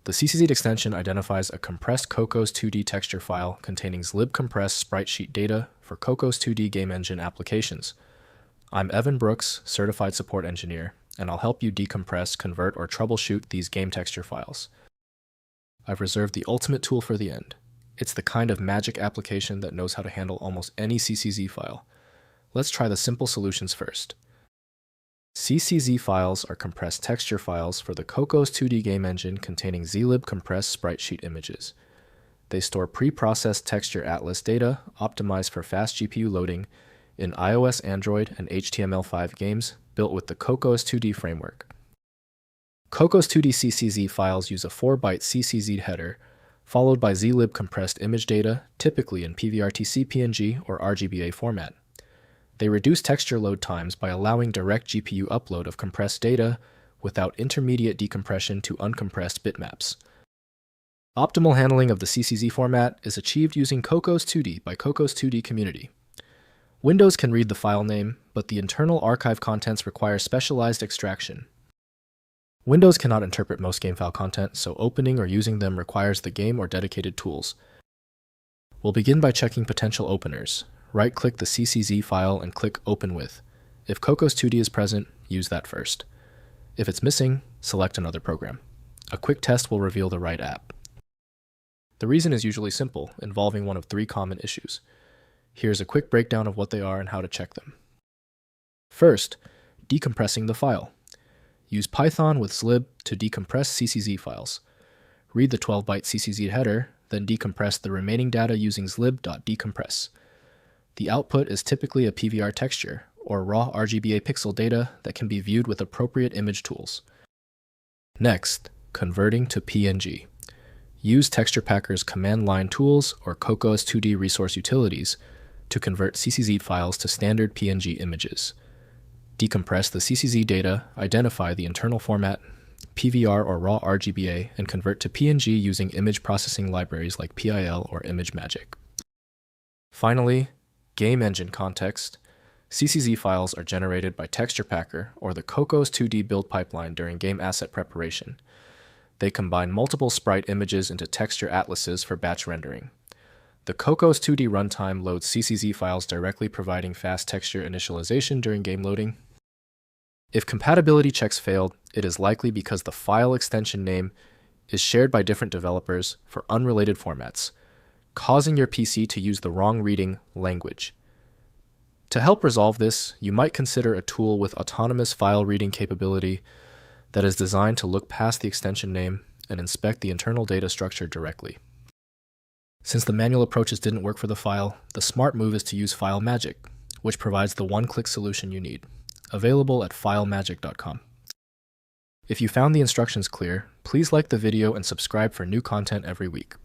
The CCZ extension identifies a compressed Cocos2d texture file containing zlib-compressed sprite sheet data for Cocos2d game engine applications. I'm Evan Brooks, Certified Support Engineer, and I'll help you decompress, convert, or troubleshoot these game texture files. I've reserved the ultimate tool for the end. It's the kind of magic application that knows how to handle almost any CCZ file. Let's try the simple solutions first. CCZ files are compressed texture files for the Cocos2d game engine containing zlib-compressed sprite sheet images. They store pre-processed texture atlas data optimized for fast GPU loading in iOS, Android, and HTML5 games built with the Cocos2d framework. Cocos2d CCZ files use a 4-byte CCZ header followed by zlib-compressed image data, typically in PVRTC PNG or RGBA format. They reduce texture load times by allowing direct GPU upload of compressed data without intermediate decompression to uncompressed bitmaps. Optimal handling of the CCZ format is achieved using Cocos2d by Cocos2d community. Windows can read the file name, but the internal archive contents require specialized extraction. Windows cannot interpret most game file content, so opening or using them requires the game or dedicated tools. We'll begin by checking potential openers. Right-click the CCZ file and click Open With. If Cocos2d is present, use that first. If it's missing, select another program. A quick test will reveal the right app. The reason is usually simple, involving one of three common issues. Here's a quick breakdown of what they are and how to check them. First, decompressing the file. Use Python with zlib to decompress CCZ files. Read the 12-byte CCZ header, then decompress the remaining data using zlib.decompress. The output is typically a PVR texture, or raw RGBA pixel data that can be viewed with appropriate image tools. Next, converting to PNG. Use TexturePacker's command line tools or Cocos2d resource utilities to convert CCZ files to standard PNG images. Decompress the CCZ data, identify the internal format, PVR or raw RGBA, and convert to PNG using image processing libraries like PIL or ImageMagick. Finally, game engine context. CCZ files are generated by TexturePacker or the Cocos2d build pipeline during game asset preparation. They combine multiple sprite images into texture atlases for batch rendering. The Cocos2d runtime loads CCZ files directly, providing fast texture initialization during game loading. If compatibility checks failed, it is likely because the file extension name is shared by different developers for unrelated formats, causing your PC to use the wrong reading language. To help resolve this, you might consider a tool with autonomous file reading capability that is designed to look past the extension name and inspect the internal data structure directly. Since the manual approaches didn't work for the file, the smart move is to use FileMagick, which provides the one-click solution you need, available at filemagick.com. If you found the instructions clear, please like the video and subscribe for new content every week.